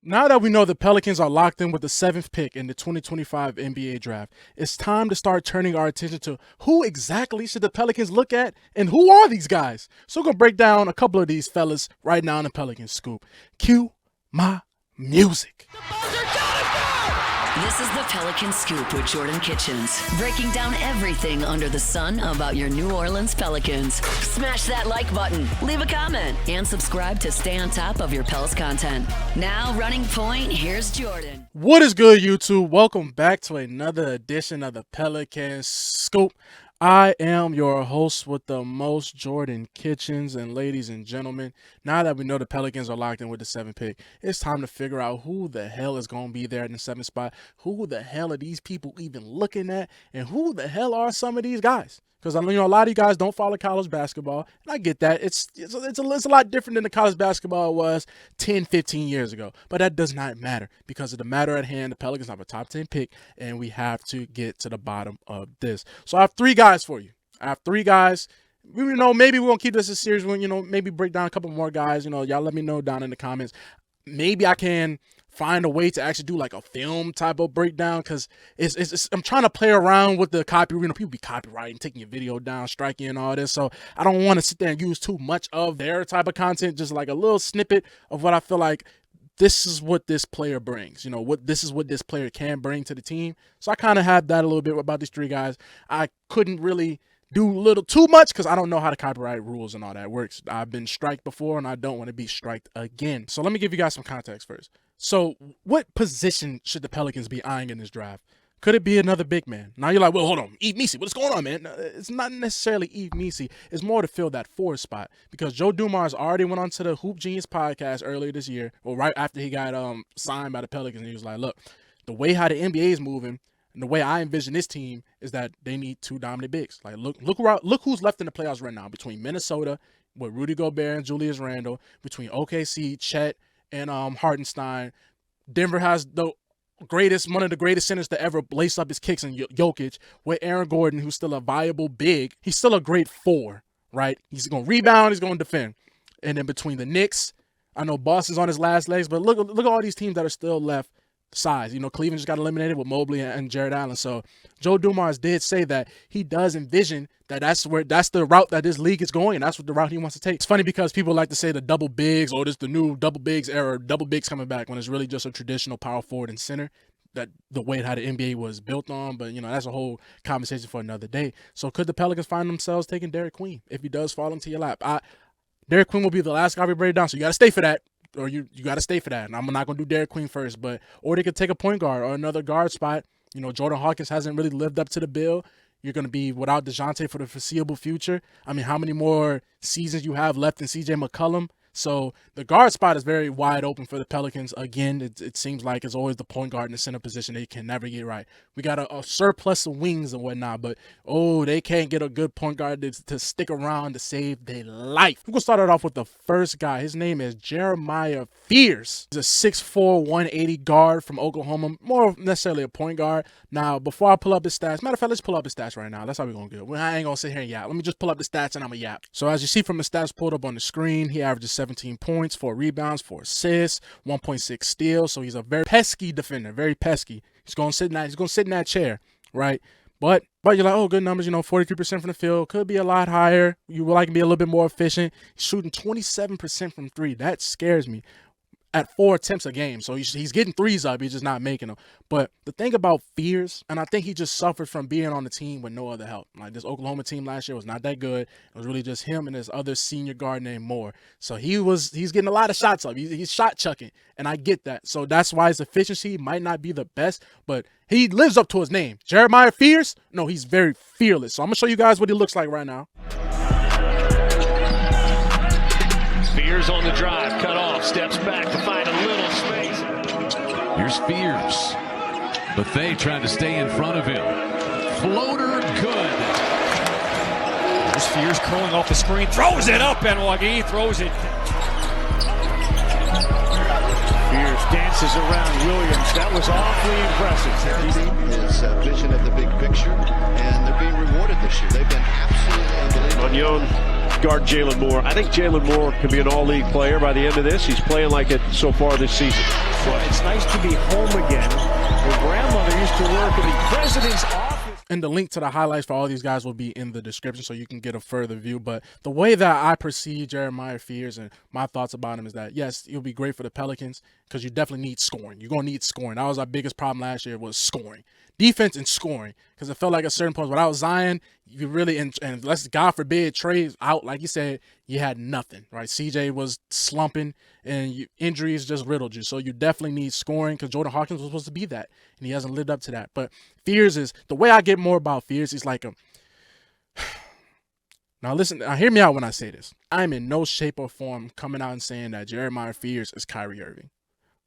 Now that we know the Pelicans are locked in with the 7th pick in the 2025 NBA draft, it's time to start turning our attention to who exactly should the Pelicans look at and who are these guys. So we're going to break down a couple of these fellas right now in the Pelicans Scoop. Cue my music. This is the Pelicans Scoop with Jordan Kitchens, breaking down everything under the sun about your New Orleans Pelicans. Smash that like button, leave a comment, and subscribe to stay on top of your Pels content. Now, running point, here's Jordan. What is good, YouTube? Welcome back to another edition of the Pelicans Scoop. I am your host with the most, Jordan Kitchens, and ladies and gentlemen, now that we know the Pelicans are locked in with the 7th pick, it's time to figure out who the hell is going to be there in the 7th spot, who the hell are these people even looking at, and who the hell are some of these guys? Because I know a lot of you guys don't follow college basketball, and I get that. It's a lot different than the college basketball was 10, 15 years ago. But that does not matter because of the matter at hand. The Pelicans have a top 10 pick, and we have to get to the bottom of this. So I have 3 guys for you. I have 3 guys. Maybe we're going to keep this a series. Maybe break down a couple more guys. Y'all let me know down in the comments. Maybe I can find a way to actually do like a film type of breakdown because I'm trying to play around with the copy. People be copywriting, taking your video down, striking and all this. So I don't want to sit there and use too much of their type of content, just like a little snippet of what I feel like this is what this player brings. This is what this player can bring to the team. So I kind of have that a little bit about these 3 guys. I couldn't really do too much because I don't know how the copyright rules and all that works. I've been striked before and I don't want to be striked again. So let me give you guys some context first. So what position should the Pelicans be eyeing in this draft? Could it be another big man? Now you're like, well, hold on, Yves Missi, what's going on, man? It's not necessarily Yves Missi. It's more to fill that 4 spot because Joe Dumars already went on to the Hoop Genius podcast earlier this year, or right after he got signed by the Pelicans, and he was like, look, the way how the NBA is moving, and the way I envision this team is that they need 2 dominant bigs. Like look who's left in the playoffs right now between Minnesota with Rudy Gobert and Julius Randle, between OKC, Chet, and Hartenstein. Denver has one of the greatest centers to ever lace up his kicks in Jokic, with Aaron Gordon, who's still a viable big. He's still a great 4, right? He's going to rebound, he's going to defend. And then between the Knicks, I know Boston's on his last legs, but look at all these teams that are still left size. Cleveland just got eliminated with Mobley and Jared Allen. So Joe Dumars did say that he does envision that that's the route that this league is going, and that's what the route he wants to take. It's funny because people like to say the double bigs, or this the new double bigs era, double bigs coming back, when it's really just a traditional power forward and center, that the way how the NBA was built on. But that's a whole conversation for another day. So could the Pelicans find themselves taking Derik Queen if he does fall into your lap? Derik Queen will be the last guy we break down, so you got to stay for that. Or you got to stay for that. And I'm not going to do Derik Queen first, or they could take a point guard or another guard spot. Jordan Hawkins hasn't really lived up to the bill. You're going to be without DeJounte for the foreseeable future. I mean, how many more seasons you have left in CJ McCollum? So the guard spot is very wide open for the Pelicans. Again, it seems like it's always the point guard in the center position they can never get right. We got a surplus of wings and whatnot, but they can't get a good point guard to stick around to save their life. We're going to start it off with the first guy. His name is Jeremiah Fears. He's a 6'4", 180 guard from Oklahoma, more necessarily a point guard. Now, before I pull up his stats, matter of fact, let's pull up his stats right now. That's how we're going to do it. I ain't going to sit here and yap. Let me just pull up the stats and I'm going to yap. So as you see from the stats pulled up on the screen, he averages 17 points, 4 rebounds, 4 assists, 1.6 steals. So he's a very pesky defender, very pesky. He's going to sit in that chair, right? But you're like, oh, good numbers, 43% from the field. Could be a lot higher. You would like to be a little bit more efficient. He's shooting 27% from 3. That scares me. At 4 attempts a game. So he's getting 3s up. He's just not making them. But the thing about Fears, and I think he just suffered from being on the team with no other help. Like this Oklahoma team last year was not that good. It was really just him and this other senior guard named Moore. So he's getting a lot of shots up. He's shot chucking. And I get that. So that's why his efficiency might not be the best. But he lives up to his name. Jeremiah Fears? No, he's very fearless. So I'm going to show you guys what he looks like right now. Fears on the drive, cut off, steps back to find a little space. Here's Fears. Buffet trying to stay in front of him. Floater good. There's Fears curling off the screen, throws it up, and Wagi throws it. Fears dances around Williams. That was awfully impressive. His vision of the big picture, and they're being rewarded this year. They've been absolutely unbelievable. Onion guard Jalen Moore. I think Jalen Moore can be an all-league player by the end of this. He's playing like it so far this season. It's nice to be home again. Your grandmother used to work in the president's office. And the link to the highlights for all these guys will be in the description so you can get a further view. But the way that I perceive Jeremiah Fears and my thoughts about him is that, yes, it'll be great for the Pelicans because you definitely need scoring. You're going to need scoring. That was our biggest problem last year, was scoring. Defense and scoring, because it felt like at certain points without Zion, you really, and let's God forbid Trey's out, like you said, you had nothing, right? CJ was slumping and injuries just riddled you. So you definitely need scoring because Jordan Hawkins was supposed to be that, and he hasn't lived up to that. But Fears is, the way I get more about Fears is like now listen, now hear me out when I say this. I'm in no shape or form coming out and saying that Jeremiah Fears is Kyrie Irving.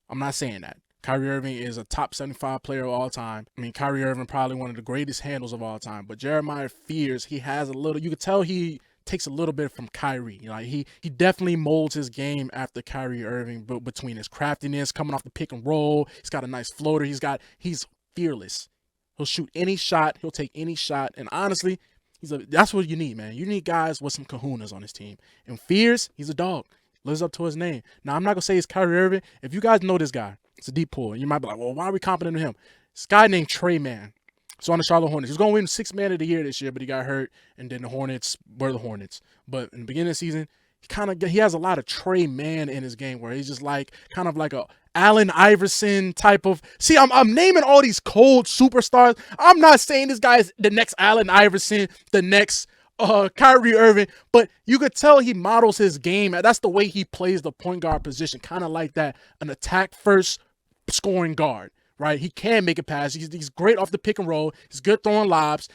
I'm not saying that. Kyrie Irving is a top 75 player of all time. I mean, Kyrie Irving probably one of the greatest handles of all time. But Jeremiah Fears, he has a little, you could tell he takes a little bit from Kyrie. Like he definitely molds his game after Kyrie Irving, but between his craftiness, coming off the pick and roll, he's got a nice floater. He's fearless. He'll shoot any shot. He'll take any shot. And honestly, that's what you need, man. You need guys with some kahunas on his team. And Fears, he's a dog. Lives up to his name. Now, I'm not going to say it's Kyrie Irving. If you guys know this guy, it's a deep pool. And you might be like, well, why are we confident in him? This guy named Trey Mann. So on the Charlotte Hornets. He's going to win 6th Man of the Year this year, but he got hurt. And then the Hornets were the Hornets. But in the beginning of the season, he has a lot of Trey Mann in his game where he's just like kind of like a Allen Iverson type of. See, I'm naming all these cold superstars. I'm not saying this guy is the next Allen Iverson, the next Kyrie Irving, but you could tell he models his game. That's the way he plays the point guard position, kind of like that, an attack first scoring guard, right? He can make a pass. He's great off the pick and roll. He's good throwing lobs.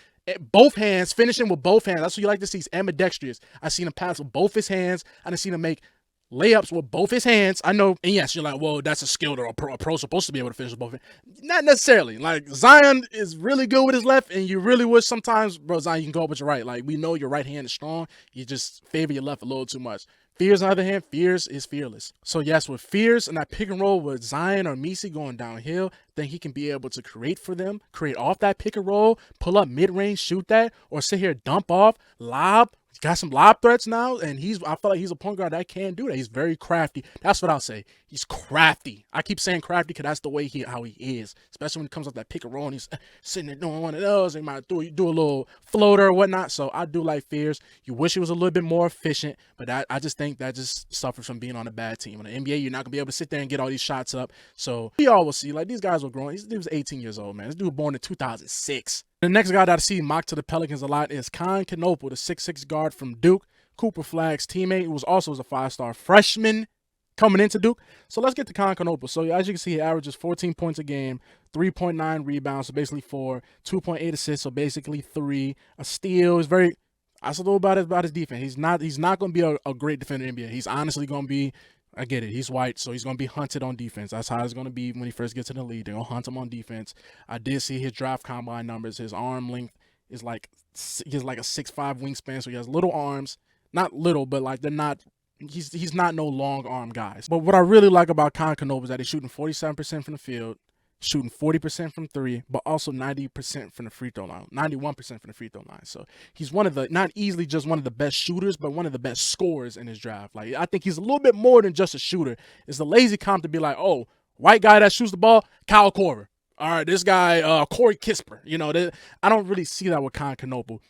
Both hands, finishing with both hands. That's what you like to see. He's ambidextrous. I've seen him pass with both his hands. I've seen him make layups with both his hands. I know, and yes, you're like, well, that's a skill that a pro supposed to be able to finish with both hands. Not necessarily. Like, Zion is really good with his left, and you really wish sometimes, bro, Zion, you can go up with your right. Like, we know your right hand is strong. You just favor your left a little too much. Fears, on the other hand, Fears is fearless. So, yes, with Fears and that pick and roll with Zion or Misi going downhill, then he can be able to create for them, create off that pick and roll, pull up mid-range, shoot that, or sit here, dump off, lob. He's got some lob threats now, and I feel like he's a point guard that can do that. He's very crafty. That's what I'll say. He's crafty. I keep saying crafty because that's the way how he is, especially when he comes off that pick and roll and he's sitting there doing one of those. He might do a little floater or whatnot. So I do like Fears. You wish he was a little bit more efficient, but I just think that just suffers from being on a bad team. In the NBA, you're not gonna be able to sit there and get all these shots up. So we all will see. Like, these guys were growing. This dude was 18 years old, man. This dude was born in 2006. The next guy that I see mocked to the Pelicans a lot is Kon Knueppel, the 6'6" guard from Duke, Cooper Flagg's teammate, who was also a 5-star freshman coming into Duke. So let's get to Kon Knueppel. So as you can see, he averages 14 points a game, 3.9 rebounds, so basically 4, 2.8 assists, so basically 3, a steal. That's a little about his defense. He's not going to be a great defender in the NBA. He's honestly going to be, I get it, he's white, so he's going to be hunted on defense. That's how it's going to be when he first gets in the league. They're going to hunt him on defense. I did see his draft combine numbers. His arm length is he has like a 6'5" wingspan, so he has little arms. Not little, but like they're not, he's not no long arm guys. But what I really like about Kon Knueppel is that he's shooting 47% from the field, shooting 40% from 3, but also 90% from the free throw line, 91% from the free throw line. So he's one of the, not easily just one of the best shooters, but one of the best scorers in his draft. Like, I think he's a little bit more than just a shooter. It's a lazy comp to be like, oh, white guy that shoots the ball, Kyle Korver. All right, this guy, Corey Kispert. You know, I don't really see that with Kon Knueppel.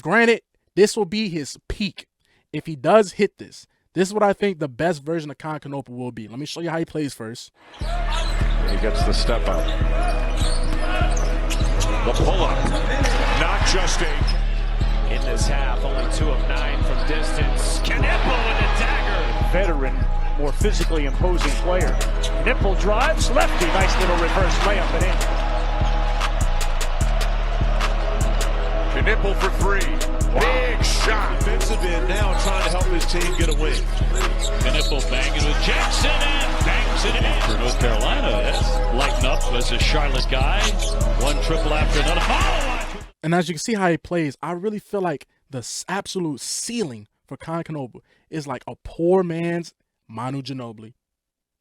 Granted, this will be his peak. If he does hit this is what I think the best version of Kon Knueppel will be. Let me show you how he plays first. He gets the step out. The pull-up. Not just in this half, only 2 of 9 from distance. Knueppel with a dagger. Veteran, more physically imposing player. Knueppel drives, lefty. Nice little reverse layup and in. Knueppel for 3. Big shot. Defensive end now trying to help his team get a win. Knueppel banging with Jackson and bangs it in. For North Carolina, that's lighten up as a Charlotte guy. One triple after another. Oh! And as you can see how he plays, I really feel like the absolute ceiling for Kon Knueppel is like a poor man's Manu Ginobili.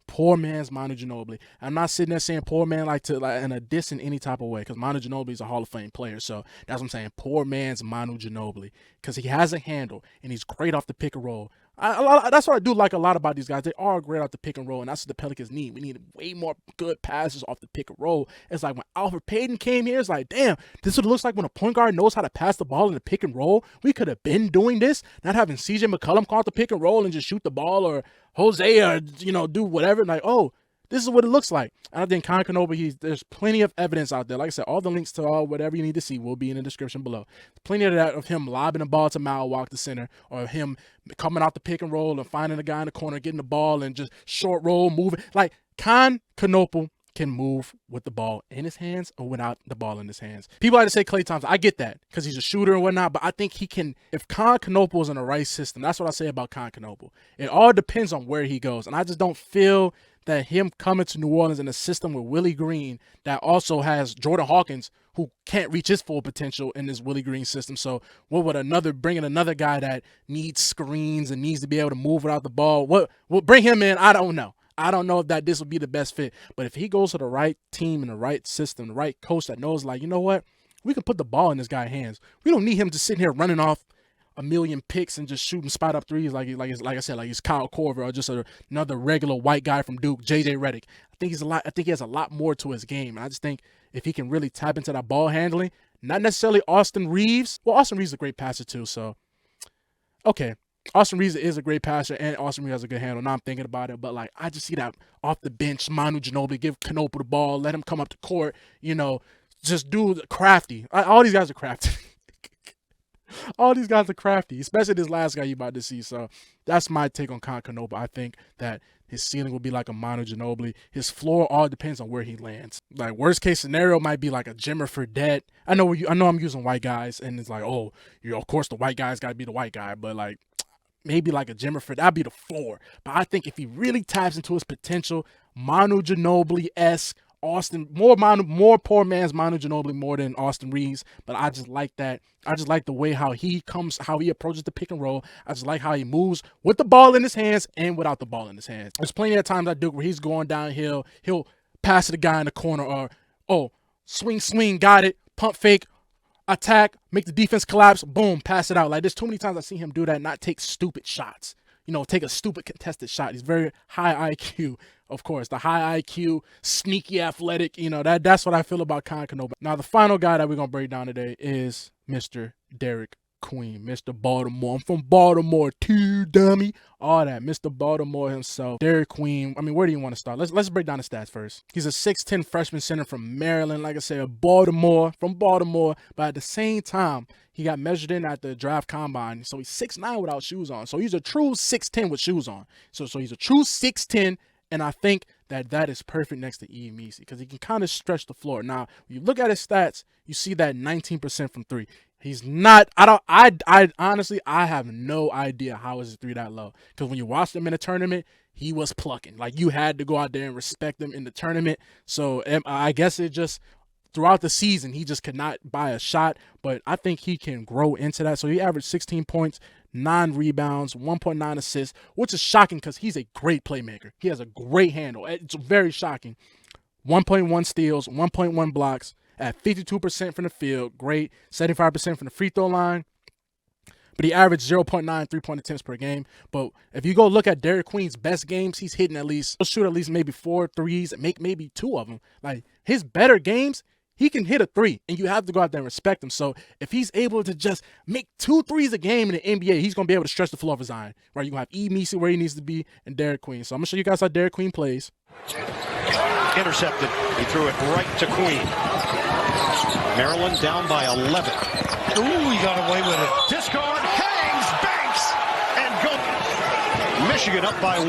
Poor man's Manu Ginobili. I'm not sitting there saying poor man like in a diss in any type of way, because Manu Ginobili is a Hall of Fame player. So that's what I'm saying. Poor man's Manu Ginobili, because he has a handle and he's great off the pick and roll. That's what I do like a lot about these guys. They are great off the pick and roll, and that's what the Pelicans need. We need way more good passes off the pick and roll. It's like when Alfred Payton came here, it's like, damn, this is what it looks like when a point guard knows how to pass the ball in the pick and roll. We could have been doing this, not having CJ McCollum call the pick and roll and just shoot the ball, or Jose, or do whatever. Like, oh, this is what it looks like. And I think Kon Knueppel, there's plenty of evidence out there. Like I said, all the links to all whatever you need to see will be in the description below. Plenty of that of him lobbing the ball to Malwalk, the center, or him coming out the pick and roll and finding a guy in the corner, getting the ball and just short roll, moving. Like, Kon Knueppel can move with the ball in his hands or without the ball in his hands. People like to say Klay Thompson. I get that because he's a shooter and whatnot, but I think he can, if Kon Knueppel is in the right system, that's what I say about Kon Knueppel. It all depends on where he goes. And I just don't feel that him coming to New Orleans in a system with Willie Green that also has Jordan Hawkins, who can't reach his full potential in this Willie Green system. So what would bringing another guy that needs screens and needs to be able to move without the ball, what bring him in? I don't know. I don't know if this would be the best fit. But if he goes to the right team and the right system, the right coach that knows, like, you know what, we can put the ball in this guy's hands. We don't need him just sitting here running off a million picks and just shooting spot up threes like I said, like he's Kyle Korver or just another regular white guy from Duke, JJ Redick. I think he has a lot more to his game, and I just think if he can really tap into that ball handling, not necessarily Austin Reeves. Well, Austin Reeves is a great passer too, so okay. Austin Reeves is a great passer, and Austin Reeves has a good handle. Now I'm thinking about it, but like I just see that off the bench, Manu Ginobili, give Knueppel the ball, let him come up to court, just do crafty. All these guys are crafty. All these guys are crafty, especially this last guy you're about to see. So that's my take on Kon Knueppel. I think that his ceiling will be like a Manu Ginobili. His floor all depends on where he lands. Like, worst case scenario might be like a Jimmer Fredette. I know I'm using white guys, and it's like, oh, of course the white guy's got to be the white guy, but like maybe like a Jimmer Fredette, that'd be the floor. But I think if he really taps into his potential, Manu Ginobili-esque, Austin, more poor man's Manu Ginobili more than Austin Reeves, but I just like that. I just like the way how he approaches the pick and roll. I just like how he moves with the ball in his hands and without the ball in his hands. There's plenty of times I do where he's going downhill, he'll pass to the guy in the corner, or swing, got it, pump fake, attack, make the defense collapse, boom, pass it out. Like, there's too many times I've seen him do that, not take stupid shots. Take a stupid contested shot. He's very high IQ, of course. The high IQ, sneaky athletic, that's what I feel about Kon Knueppel. Now, the final guy that we're going to break down today is Mr. Derik Queen, Mr. Baltimore. I'm from Baltimore too, dummy. All that, Mr. Baltimore himself. Derik Queen, I mean, where do you want to start? Let's break down the stats first. He's a 6'10 freshman center from Maryland, like I said, from Baltimore, but at the same time, he got measured in at the draft combine, so he's 6'9 without shoes on. So he's a true 6'10 with shoes on. So he's a true 6'10, and I think that is perfect next to E. Meese because he can kind of stretch the floor. Now, when you look at his stats, you see that 19% from three. He's not, I honestly, I have no idea how is his three that low. Because when you watched him in a tournament, he was plucking. Like, you had to go out there and respect him in the tournament. So I guess it just, throughout the season, he just could not buy a shot, but I think he can grow into that. So he averaged 16 points, 9 rebounds, 1.9 assists, which is shocking because he's a great playmaker. He has a great handle. It's very shocking. 1.1 steals, 1.1 blocks, at 52% from the field, great, 75% from the free throw line. But he averaged 0.9 three-point attempts per game. But if you go look at Derik Queen's best games, he's hitting he'll shoot at least maybe 4 threes and make maybe 2 of them. Like, his better games, he can hit a 3, and you have to go out there and respect him. So if he's able to just make 2 threes a game in the NBA, he's going to be able to stretch the floor of Zion. Right? You're going to have E. Meese where he needs to be and Derik Queen. So I'm going to show you guys how Derik Queen plays. Intercepted. He threw it right to Queen. Maryland down by 11. Ooh, he got away with it. Discard, hangs, banks, and go. Michigan up by 1.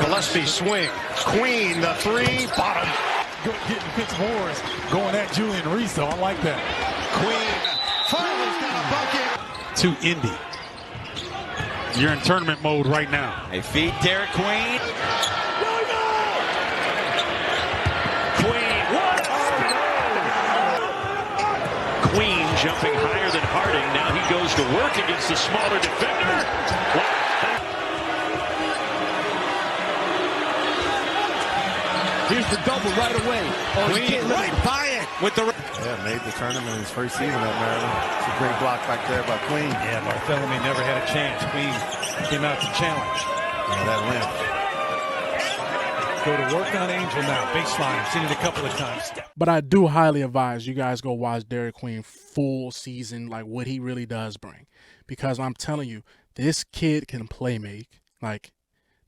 Gillespie swing. Queen, the 3, bottom. Getting fixed boards, going at Julian Reese, though. I like that. Queen finally got a bucket. To Indy. You're in tournament mode right now. They feed Derik Queen. Queen jumping higher than Harding. Now he goes to work against the smaller defender. Here's the double right away. Queen right by it with the Yeah, made the tournament in his first season at Maryland. It's a great block back there by Queen. Yeah, Bartholomew never had a chance. Queen came out to challenge. Yeah, that limp. Go to work on Angel now. Baseline. Seen it a couple of times. But I do highly advise you guys go watch Derik Queen full season, like what he really does bring. Because I'm telling you, this kid can play make. Like,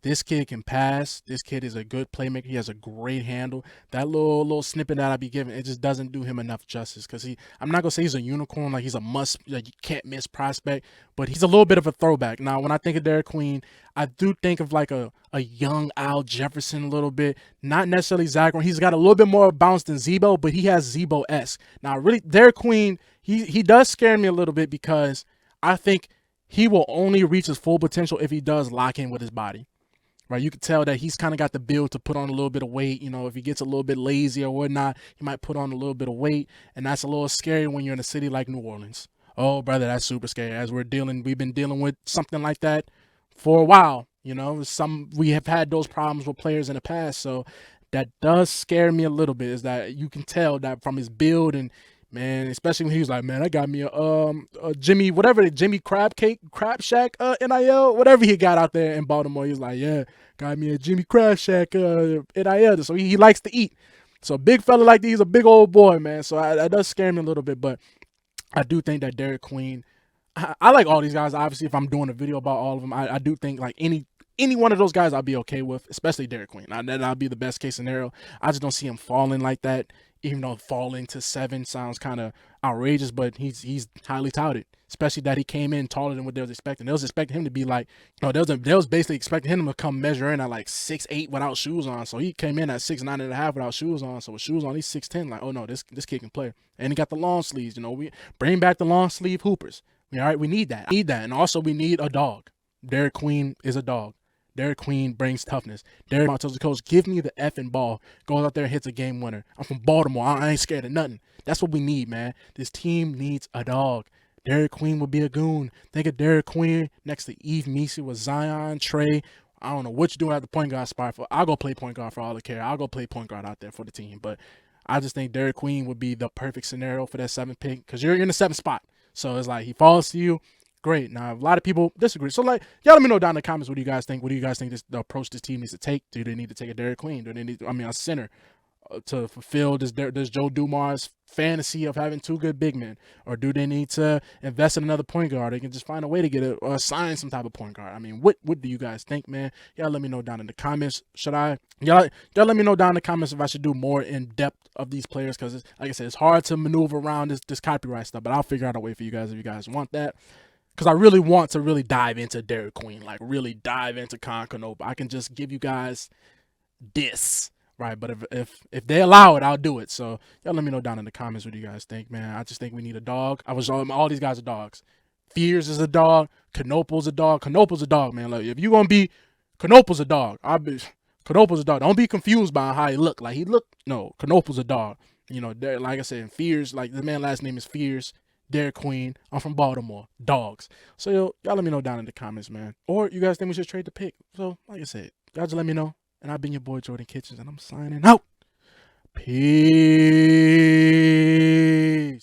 this kid can pass. This kid is a good playmaker. He has a great handle. That little snippet that I be giving, it just doesn't do him enough justice. Because I'm not gonna say he's a unicorn, like he's a must, like you can't miss prospect, but he's a little bit of a throwback. Now, when I think of Derik Queen, I do think of like a young Al Jefferson a little bit. Not necessarily Zach. He's got a little bit more bounce than Zebo, but he has Zebo-esque. Now, really, Derik Queen, he does scare me a little bit because I think he will only reach his full potential if he does lock in with his body. Right, you can tell that he's kind of got the build to put on a little bit of weight. You know, if he gets a little bit lazy or whatnot, he might put on a little bit of weight, and that's a little scary when you're in a city like New Orleans. Oh, brother, that's super scary. As we've been dealing with something like that for a while. You know, we have had those problems with players in the past, so that does scare me a little bit. Is that you can tell that from his build and. Man, especially when he was like, man, I got me a Jimmy, whatever, Jimmy Crab Shack, NIL, whatever he got out there in Baltimore. He was like, yeah, got me a Jimmy Crab Shack, NIL. So he likes to eat. So a big fella like that, he's a big old boy, man. So that does scare me a little bit, but I do think that Derik Queen, I like all these guys. Obviously, if I'm doing a video about all of them, I do think like any one of those guys I'll be okay with, especially Derik Queen. That'll be the best case scenario. I just don't see him falling like that. Even though falling to 7 sounds kind of outrageous, but he's highly touted, especially that he came in taller than what they was expecting. They was expecting him to be like, they was basically expecting him to come measure in at like 6'8" without shoes on. So he came in at 6'9.5" without shoes on. So with shoes on, he's 6'10". Like, oh no, this kid can play. And he got the long sleeves. You know, we bring back the long sleeve hoopers. All right, we need that. And also we need a dog. Derik Queen is a dog. Derik Queen brings toughness. Derik tells the coach, give me the effing ball. Goes out there and hits a game winner. I'm from Baltimore. I ain't scared of nothing. That's what we need, man. This team needs a dog. Derik Queen would be a goon. Think of Derik Queen next to Eve Misi with Zion, Trey. I don't know what you're doing at the point guard spot. I'll go play point guard for all the care. I'll go play point guard out there for the team. But I just think Derik Queen would be the perfect scenario for that 7th pick because you're in the 7th spot. So it's like he falls to you. Great. Now, a lot of people disagree. So, like, y'all let me know down in the comments what do you guys think. What do you guys think the approach this team needs to take? Do they need to take a Derik Queen? Do they need, a center to fulfill this Joe Dumars fantasy of having 2 good big men? Or do they need to invest in another point guard? They can just find a way to get or sign some type of point guard. I mean, what do you guys think, man? Y'all let me know down in the comments. Y'all let me know down in the comments if I should do more in depth of these players because, like I said, it's hard to maneuver around this copyright stuff. But I'll figure out a way for you guys if you guys want that. Because I really want to really dive into Derik Queen, like really dive into Kon Knueppel. I can just give you guys this, right? But if they allow it, I'll do it. So y'all let me know down in the comments what you guys think, man. I just think we need a dog. All these guys are dogs. Fears is a dog. Knueppel's a dog. Knueppel's a dog, man. Like if you gonna be, Knueppel's a dog. Knueppel's a dog. Don't be confused by how he look. Like he look. No, Knueppel's a dog. You know, like I said, Fears. Like the man's last name is Fears. Derik Queen. I'm from Baltimore. Dogs. So y'all let me know down in the comments, man. Or you guys think we should trade the pick. So like I said, y'all just let me know. And I've been your boy Jordan Kitchens, and I'm signing out. Peace.